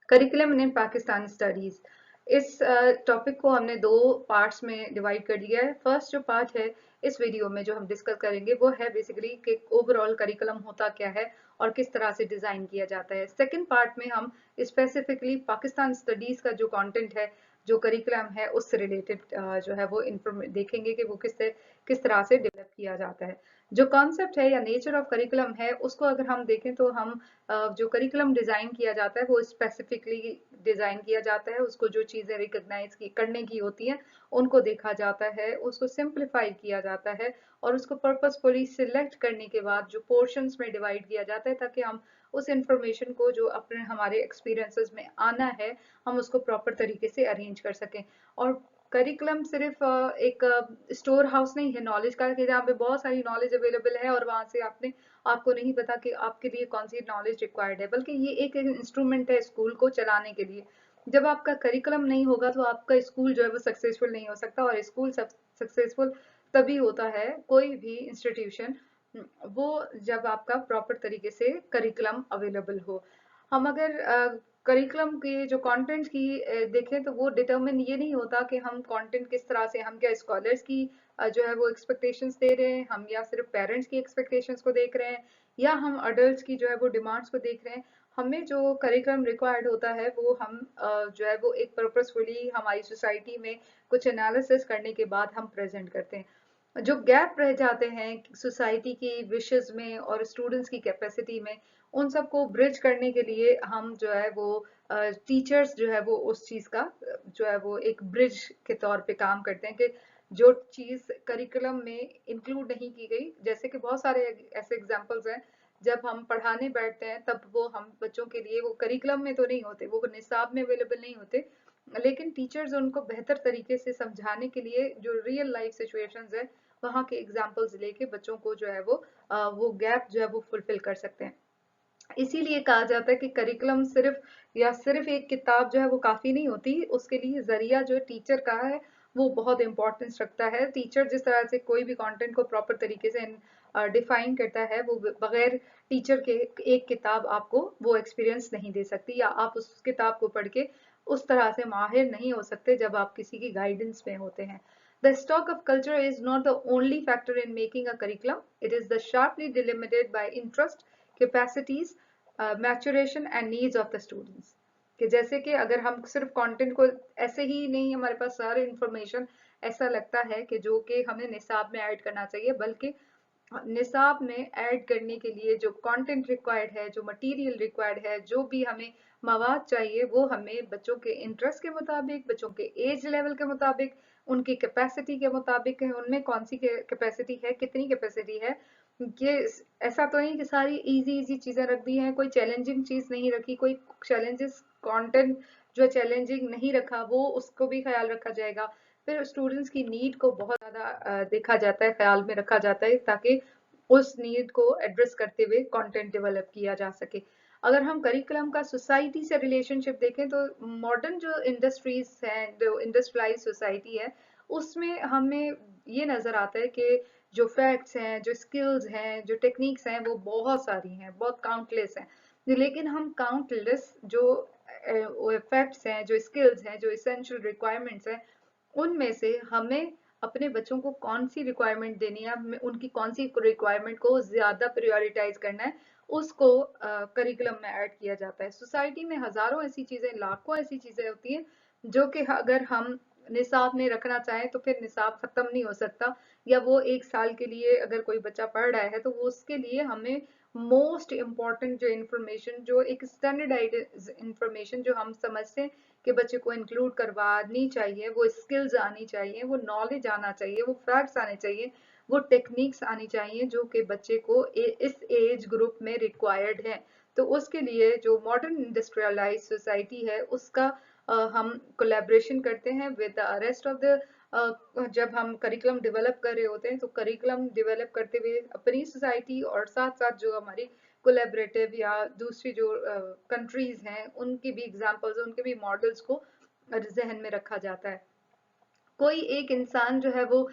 Curriculum इन Pakistan studies. इस topic को हमने दो पार्ट्स में डिवाइड कर दिया है। फर्स्ट जो पार्ट है इस वीडियो में जो हम डिस्कस करेंगे वो है बेसिकली कि ओवरऑल करिकुलम होता क्या है और किस तरह से डिजाइन किया जाता है। सेकंड पार्ट में हम स्पेसिफिकली पाकिस्तान स्टडीज का जो कंटेंट है, जो करिकुलम है, उससे रिलेटेड जो है वो देखेंगे कि वो किस तरह से डेवलप किया जाता है। जो कॉन्सेप्ट है या नेचर ऑफ करिकुलम है उसको अगर हम देखें तो हम जो करिकुलम डिजाइन किया जाता है वो स्पेसिफिकली डिजाइन किया जाता है। उसको जो चीजें रिकॉग्नाइज करने की होती हैं उनको देखा जाता है, उसको सिंप्लीफाई किया जाता है और उसको पर्पसफुली सिलेक्ट करने के बाद जो पोर्शंस में डिवाइड किया जाता है ताकि हम उस इंफॉर्मेशन को जो अपने हमारे एक्सपीरियंसेस में आना है हम उसको प्रॉपर तरीके से अरेंज कर सकें। और करिकुलम सिर्फ एक स्टोर हाउस नहीं है नॉलेज का कि जहाँ पे बहुत सारी नॉलेज अवेलेबल है और वहां से आपको नहीं पता कि आपके लिए कौन सी नॉलेज रिक्वायर्ड है, बल्कि ये एक इंस्ट्रूमेंट है स्कूल को चलाने के लिए। जब आपका करिकुलम नहीं होगा तो आपका स्कूल जो है वो सक्सेसफुल नहीं हो सकता, और स्कूल सक्सेसफुल तभी होता है कोई भी इंस्टीट्यूशन वो जब आपका प्रॉपर तरीके से करिकुलम अवेलेबल हो। हम अगर करिकुलम के जो कंटेंट की देखें तो वो डिटरमिन ये नहीं होता कि हम कंटेंट किस तरह से, हम क्या स्कॉलर्स की जो है वो एक्सपेक्टेशंस दे रहे हैं, हम या सिर्फ पेरेंट्स की एक्सपेक्टेशंस को देख रहे हैं, या हम अडल्ट की जो है वो डिमांड्स को देख रहे हैं। हमें जो करिकुलम रिक्वायर्ड होता है वो हम जो है वो एक पर्पसफुली हमारी सोसाइटी में कुछ एनालिसिस करने के बाद हम प्रेजेंट करते हैं। जो गैप रह जाते हैं सोसाइटी की विशेस में और स्टूडेंट्स की कैपेसिटी में, उन सबको ब्रिज करने के लिए हम जो है वो टीचर्स जो है वो उस चीज का जो है वो एक ब्रिज के तौर पे काम करते हैं कि जो चीज करिकुलम में इंक्लूड नहीं की गई, जैसे कि बहुत सारे ऐसे एग्जांपल्स हैं जब हम पढ़ाने बैठते हैं तब वो हम बच्चों के लिए वो करिकुलम में तो नहीं होते, वो निसाब में अवेलेबल नहीं होते, लेकिन टीचर्स उनको बेहतर तरीके से समझाने के लिए जो रियल लाइफ सिचुएशंस है वहाँ के एग्जांपल्स लेके बच्चों को जो है वो गैप जो है वो फुलफिल कर सकते हैं। इसीलिए कहा जाता है कि करिकुलम सिर्फ एक किताब जो है वो काफी नहीं होती, उसके लिए जरिया जो टीचर का है वो बहुत इंपॉर्टेंस रखता है। टीचर जिस तरह से कोई भी कंटेंट को प्रॉपर तरीके से डिफाइन करता है, वो बगैर टीचर के एक किताब आपको वो एक्सपीरियंस नहीं दे सकती, या आप उस किताब को पढ़ के उस तरह से माहिर नहीं हो सकते जब आप किसी की गाइडेंस में होते हैं। The stock of culture is not the only factor in making a curriculum. It is the sharply delimited by interest, capacities, maturation and needs of the students। कि जैसे कि अगर हम सिर्फ कंटेंट को ऐसे ही नहीं, हमारे पास सारे इंफॉर्मेशन ऐसा लगता है कि जो कि हमें निसाब में ऐड करना चाहिए, बल्कि निसाब में ऐड करने के लिए जो कंटेंट रिक्वायर्ड है, जो मटेरियल रिक्वायर्ड है, जो भी हमें मवाद चाहिए वो हमें बच्चों के इंटरेस्ट के मुताबिक, बच्चों के एज लेवल के मुताबिक, उनकी कैपेसिटी के मुताबिक है, उनमें कौन सी कैपेसिटी है, कितनी कैपेसिटी है। ये ऐसा तो नहीं कि सारी इजी इजी चीजें रख दी हैं, कोई चैलेंजिंग चीज नहीं रखी, कोई चैलेंजेस कंटेंट जो चैलेंजिंग नहीं रखा वो उसको भी ख्याल रखा जाएगा। फिर स्टूडेंट्स की नीड को बहुत ज्यादा देखा जाता है, ख्याल में रखा जाता है ताकि उस नीड को एड्रेस करते हुए कंटेंट डेवलप किया जा सके। अगर हम करिकुलम का सोसाइटी से रिलेशनशिप देखें तो मॉडर्न जो इंडस्ट्रीज हैं, जो इंडस्ट्रियलाइज सोसाइटी है, उसमें हमें ये नजर आता है कि जो फैक्ट्स हैं, जो स्किल्स हैं, जो टेक्निक्स हैं वो बहुत सारी हैं, बहुत काउंटलेस हैं, लेकिन हम काउंटलेस जो फैक्ट्स हैं, जो स्किल्स हैं, जो इसेंशियल रिक्वायरमेंट्स हैं, उनमें से हमें अपने बच्चों को कौन सी रिक्वायरमेंट देनी है, उनकी कौन सी रिक्वायरमेंट को ज्यादा प्रायोरिटाइज करना है, उसको करिकुलम में ऐड किया जाता है। सोसाइटी में हजारों ऐसी चीजें, लाखों ऐसी चीजें होती हैं जो कि अगर हम निसाब में रखना चाहें तो फिर निसाब खत्म नहीं हो सकता, या वो एक साल के लिए अगर कोई बच्चा पढ़ रहा है तो वो उसके लिए हमें मोस्ट इम्पॉर्टेंट जो इंफॉर्मेशन, जो एक स्टैंडर्डाइज इंफॉर्मेशन जो हम समझते हैं कि बच्चे को इंक्लूड करवानी चाहिए, वो स्किल्स आनी चाहिए, वो नॉलेज आना चाहिए, वो फैक्ट्स आने चाहिए, वो टेक्निक्स आनी चाहिए जो कि बच्चे को इस एज ग्रुप में रिक्वायर्ड है। तो उसके लिए जो मॉडर्न इंडस्ट्रियलाइज सोसाइटी है उसका हम कोलैबोरेशन करते हैं with the rest of the, जब हम करिकुलम डेवलप कर रहे होते हैं तो करिकुलम डेवलप करते हुए अपनी सोसाइटी और साथ साथ जो हमारी कोलैबोरेटिव या दूसरी जो कंट्रीज हैं उनकी भी एग्जांपल्स, उनके भी मॉडल्स को जहन में रखा जाता है। कोई एक इंसान जो है वो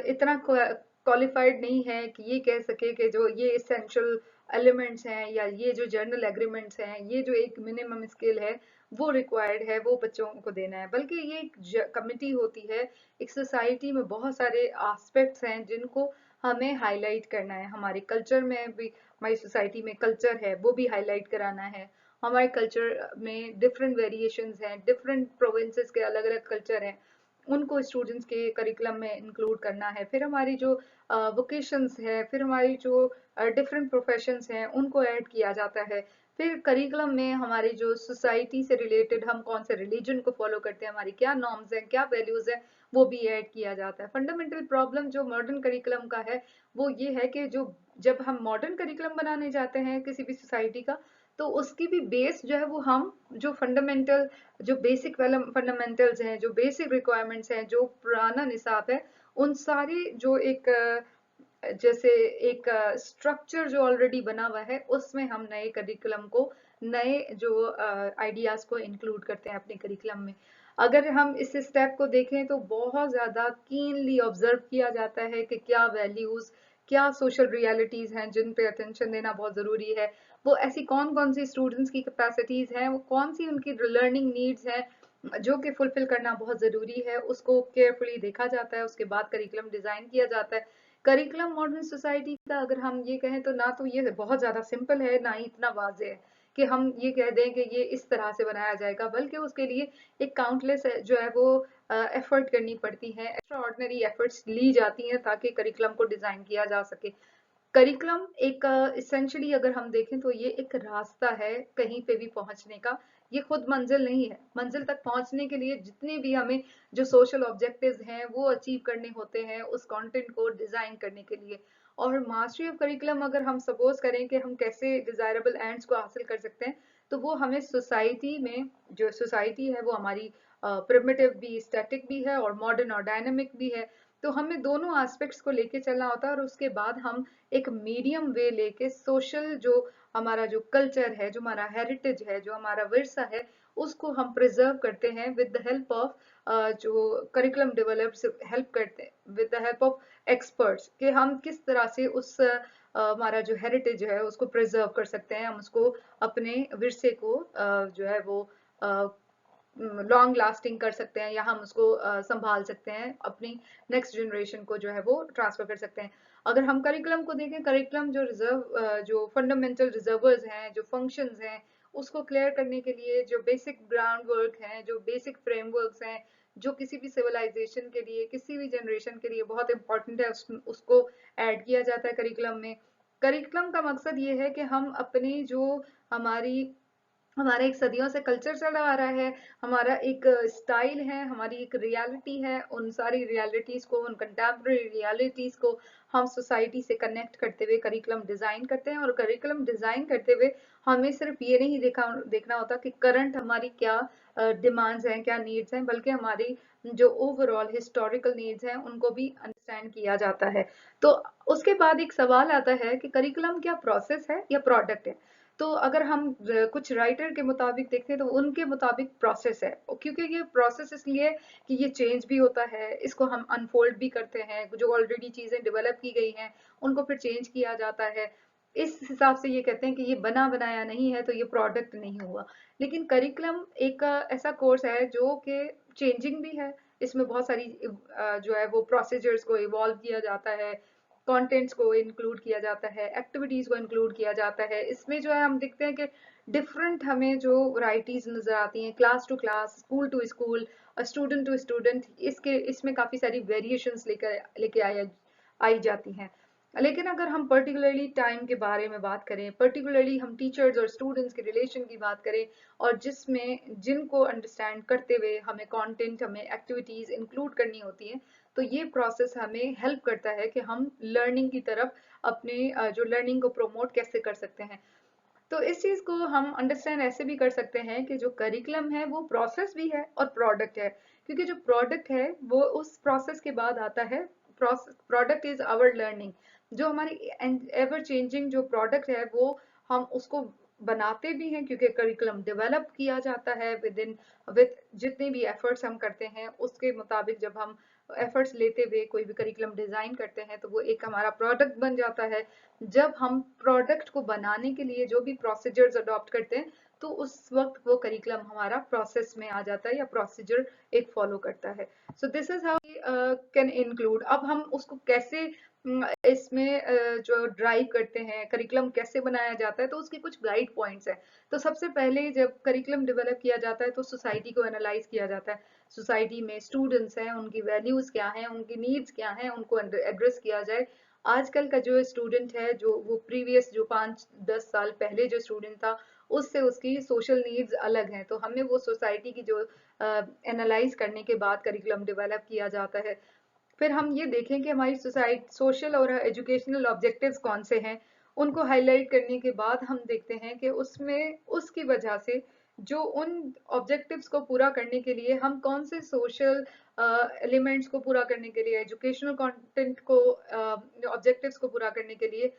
इतना क्वालिफाइड नहीं है कि ये कह सके कि जो ये इसेंशियल एलिमेंट्स हैं या ये जो जर्नल एग्रीमेंट्स हैं, ये जो एक मिनिमम स्किल है वो रिक्वायर्ड है, वो बच्चों को देना है। बल्कि ये एक कमिटी होती है, एक सोसाइटी में बहुत सारे एस्पेक्ट्स हैं जिनको हमें हाईलाइट करना है। हमारे कल्चर में भी, हमारी सोसाइटी में कल्चर है वो भी हाईलाइट कराना है। हमारे कल्चर में डिफरेंट वेरिएशंस हैं, डिफरेंट प्रोविंसेस के अलग अलग कल्चर हैं, उनको स्टूडेंट्स के करिकुलम में इंक्लूड करना है। फिर हमारी जो वोकेशंस है, फिर हमारी जो डिफरेंट प्रोफेशंस हैं उनको ऐड किया जाता है। फिर करिकुलम में हमारी जो सोसाइटी से रिलेटेड हम कौन से रिलीजन को फॉलो करते हैं, हमारी क्या नॉर्म्स हैं, क्या वैल्यूज हैं, वो भी ऐड किया जाता है। फंडामेंटल प्रॉब्लम जो मॉडर्न करिकुलम का है वो ये है कि जो जब हम मॉडर्न करिकुलम बनाने जाते हैं किसी भी सोसाइटी का, तो उसकी भी बेस जो है वो हम जो फंडामेंटल, जो बेसिक फंडामेंटल्स हैं, जो बेसिक रिक्वायरमेंट्स हैं, जो पुराना निसाब है, उन सारी जो एक जैसे एक स्ट्रक्चर जो ऑलरेडी बना हुआ है उसमें हम नए करिकुलम को, नए जो आइडियाज को इंक्लूड करते हैं अपने करिकुलम में। अगर हम इस स्टेप को देखें तो बहुत ज्यादा कीनली ऑब्जर्व किया जाता है कि क्या वैल्यूज, क्या सोशल रियलिटीज हैं जिन पे अटेंशन देना बहुत जरूरी है, वो ऐसी कौन कौन सी स्टूडेंट्स की कैपेसिटीज हैं, वो कौन सी उनकी लर्निंग नीड्स हैं जो कि फुलफिल करना बहुत जरूरी है, उसको केयरफुली देखा जाता है। उसके बाद करिकुलम डिजाइन किया जाता है। करिकुलम मॉडर्न सोसाइटी का अगर हम ये कहें तो ना तो ये बहुत ज्यादा सिंपल है, ना ही इतना वाजे है कि हम ये कह दें कि ये इस तरह से बनाया जाएगा, बल्कि उसके लिए एक काउंटलेस जो है वो एफर्ट करनी पड़ती है, एक्स्ट्रा ऑर्डिनरी एफर्ट्स ली जाती हैं ताकि करिकुलम को डिजाइन किया जा सके। करिकुलम एक इसेंशियली अगर हम देखें तो ये एक रास्ता है कहीं पे भी पहुंचने का, ये खुद मंजिल नहीं है। मंजिल तक पहुंचने के लिए जितने भी हमें जो सोशल ऑब्जेक्टिव्स हैं वो अचीव करने होते हैं उस कंटेंट को डिजाइन करने के लिए। और मास्टरी ऑफ करिकुलम अगर हम सपोज करें कि हम कैसे डिजायरेबल एंड्स को हासिल कर सकते हैं, तो वो हमें सोसाइटी में, जो सोसाइटी है वो हमारी प्रिमिटिव भी, स्टैटिक भी है और मॉडर्न और डायनामिक भी है। तो हमें दोनों एस्पेक्ट्स को लेके चलना होता है और उसके बाद हम एक मीडियम वे लेके सोशल जो हमारा जो कल्चर है, जो हमारा हेरिटेज है, जो हमारा विरसा है, उसको हम प्रिजर्व करते हैं विद द हेल्प ऑफ जो करिकुलम डेवलप्स हेल्प करते हैं with the help of experts, कि हम किस तरह से उस हमारा जो हेरिटेज है उसको प्रिजर्व कर सकते हैं, हम उसको अपने विरसे को जो है वो लॉन्ग लास्टिंग कर सकते हैं, या हम उसको संभाल सकते हैं, अपनी नेक्स्ट जनरेशन को जो है वो ट्रांसफर कर सकते हैं। अगर हम करिकुलम को देखें, करिकुलम जो रिजर्व जो फंडामेंटल रिजर्वर्स हैं, जो फंक्शंस हैं, उसको क्लियर करने के लिए जो बेसिक ग्राउंड वर्क हैं, जो बेसिक फ्रेमवर्क्स हैं, जो किसी भी सिविलाइजेशन के लिए, किसी भी जनरेशन के लिए बहुत इंपॉर्टेंट है, उसको ऐड किया जाता है करिकुलम में। करिकुलम का मकसद ये है कि हम अपनी जो हमारी हमारा एक सदियों से कल्चर चला आ रहा है, हमारा एक स्टाइल है, हमारी एक रियलिटी है, उन सारी रियलिटीज को, उन कंटेम्प्रेरी रियलिटीज को हम सोसाइटी से कनेक्ट करते हुए करिकुलम डिजाइन करते हैं। और करिकुलम डिजाइन करते हुए हमें सिर्फ ये नहीं देखना होता कि करंट हमारी क्या डिमांड्स हैं, क्या नीड्स हैं, बल्कि हमारी जो ओवरऑल हिस्टोरिकल नीड्स हैं उनको भी अंडरस्टैंड किया जाता है। तो उसके बाद एक सवाल आता है कि करिकुलम क्या प्रोसेस है या प्रोडक्ट है। तो अगर हम कुछ राइटर के मुताबिक देखते हैं तो उनके मुताबिक प्रोसेस है, क्योंकि ये प्रोसेस इसलिए कि ये चेंज भी होता है, इसको हम अनफोल्ड भी करते हैं, जो ऑलरेडी चीजें डेवलप की गई हैं उनको फिर चेंज किया जाता है। इस हिसाब से ये कहते हैं कि ये बना बनाया नहीं है तो ये प्रोडक्ट नहीं हुआ। लेकिन करिकुलम एक ऐसा कोर्स है जो कि चेंजिंग भी है, इसमें बहुत सारी जो है वो प्रोसीजर्स को इवॉल्व किया जाता है, कंटेंट्स को इंक्लूड किया जाता है, एक्टिविटीज को इंक्लूड किया जाता है। इसमें जो है हम देखते हैं कि डिफरेंट हमें जो वैरायटीज नजर आती हैं, class to class, school to school, student to student, इसके इसमें काफी सारी वेरिएशंस लेकर लेके आई जाती हैं। लेकिन अगर हम पर्टिकुलरली टाइम के बारे में बात करें, पर्टिकुलरली हम टीचर्स और स्टूडेंट्स के रिलेशन की बात करें, और जिसमें जिनको अंडरस्टैंड करते हुए हमें कंटेंट, हमें एक्टिविटीज इंक्लूड करनी होती हैं, तो ये प्रोसेस हमें हेल्प करता है कि हम लर्निंग की तरफ अपने जो लर्निंग को प्रोमोट कैसे कर सकते हैं। तो इस चीज को हम अंडरस्टैंड ऐसे भी कर सकते हैं कि जो करिकुलम है वो प्रोसेस भी है और प्रोडक्ट है, क्योंकि जो प्रोडक्ट है वो उस प्रोसेस के बाद आता है। Product is our learning. जो हमारी एवर चेंजिंग जो प्रोडक्ट है वो हम उसको बनाते भी हैं, क्योंकि करिकुलम डेवलप किया जाता है विद इन, विद जितने भी एफर्ट्स हम करते हैं उसके मुताबिक जब हम एफर्ट्स लेते हुए कोई भी करिकुलम डिजाइन करते हैं तो वो एक हमारा प्रोडक्ट बन जाता है। जब हम प्रोडक्ट को बनाने के लिए जो भी प्रोसीजर्स अडॉप्ट करते हैं तो उस वक्त वो करिकुलम हमारा प्रोसेस में आ जाता है या प्रोसीजर एक फॉलो करता है। सो this is how can include. अब हम उसको कैसे इसमें जो ड्राइव करते हैं, करिकुलम कैसे बनाया जाता है, तो उसके कुछ गाइड पॉइंट्स हैं। तो सबसे पहले जब करिकुलम डेवलप किया जाता है तो सोसाइटी को एनालाइज किया जाता है। सोसाइटी में स्टूडेंट्स हैं, उनकी वैल्यूज क्या हैं, उनकी नीड्स क्या हैं, उनको एड्रेस किया जाए। आजकल का जो स्टूडेंट है, जो वो प्रीवियस जो 5-10 साल पहले जो स्टूडेंट था, उससे उसकी सोशल नीड्स अलग हैं, तो हमें वो सोसाइटी की जो एनालाइज करने के बाद करिकुलम डेवलप किया जाता है। फिर हम ये देखें कि हमारी सोसाइटी सोशल और एजुकेशनल ऑब्जेक्टिव्स कौन से हैं, उनको हाईलाइट करने के बाद हम देखते हैं कि उसमें उसकी वजह से जो उन ऑब्जेक्टिव्स को पूरा करने के लिए हम कौन से सोशल एलिमेंट्स को पूरा करने के लिए, एजुकेशनल कंटेंट को ऑब्जेक्टिव्स को पूरा करने के लिए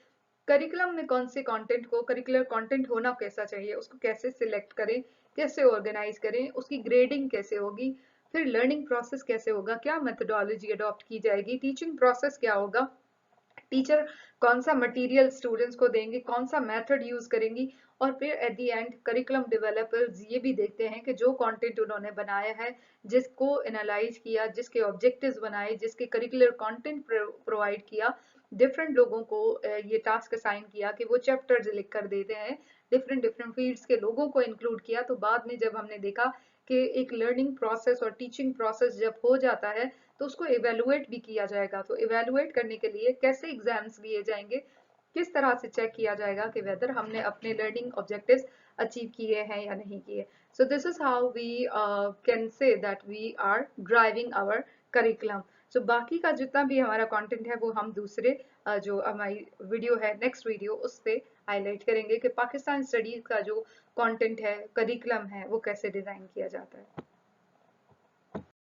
करिकुलम में कौन से कंटेंट को, करिकुलर कंटेंट होना कैसा चाहिए, उसको कैसे सिलेक्ट करें, कैसे ऑर्गेनाइज करें, उसकी ग्रेडिंग कैसे होगी, फिर लर्निंग प्रोसेस कैसे होगा, क्या मेथोडोलॉजी अडॉप्ट की जाएगी, टीचिंग प्रोसेस क्या होगा, टीचर कौन सा मटेरियल स्टूडेंट्स को देंगे, कौन सा मेथड यूज करेंगी, और फिर at the end curriculum developers ये भी देखते हैं कि जो कंटेंट उन्होंने बनाया है, जिसको एनालाइज किया, जिसके ऑब्जेक्टिव्स बनाए, जिसके करिकुलर कंटेंट प्रोवाइड किया, डिफरेंट लोगों को ये टास्क असाइन किया कि वो चैप्टर्स लिख कर देते हैं, डिफरेंट डिफरेंट फील्ड्स के लोगों को इंक्लूड किया। तो बाद में जब हमने देखा कि एक लर्निंग प्रोसेस और टीचिंग प्रोसेस जब हो जाता है तो उसको इवेलुएट भी किया जाएगा। तो इवेलुएट करने के लिए कैसे एग्जाम्स लिए जाएंगे, किस तरह से चेक किया जाएगा कि वेदर हमने अपने लर्निंग ऑब्जेक्टिव्स अचीव किए हैं या नहीं किए। So this is how we can say that we are driving our curriculum. So बाकी का जितना भी हमारा कंटेंट है वो हम दूसरे जो हमारी वीडियो है, नेक्स्ट वीडियो, उस पे हाईलाइट करेंगे कि पाकिस्तान स्टडीज का जो कंटेंट है, करिकुलम है, वो कैसे डिजाइन किया जाता है।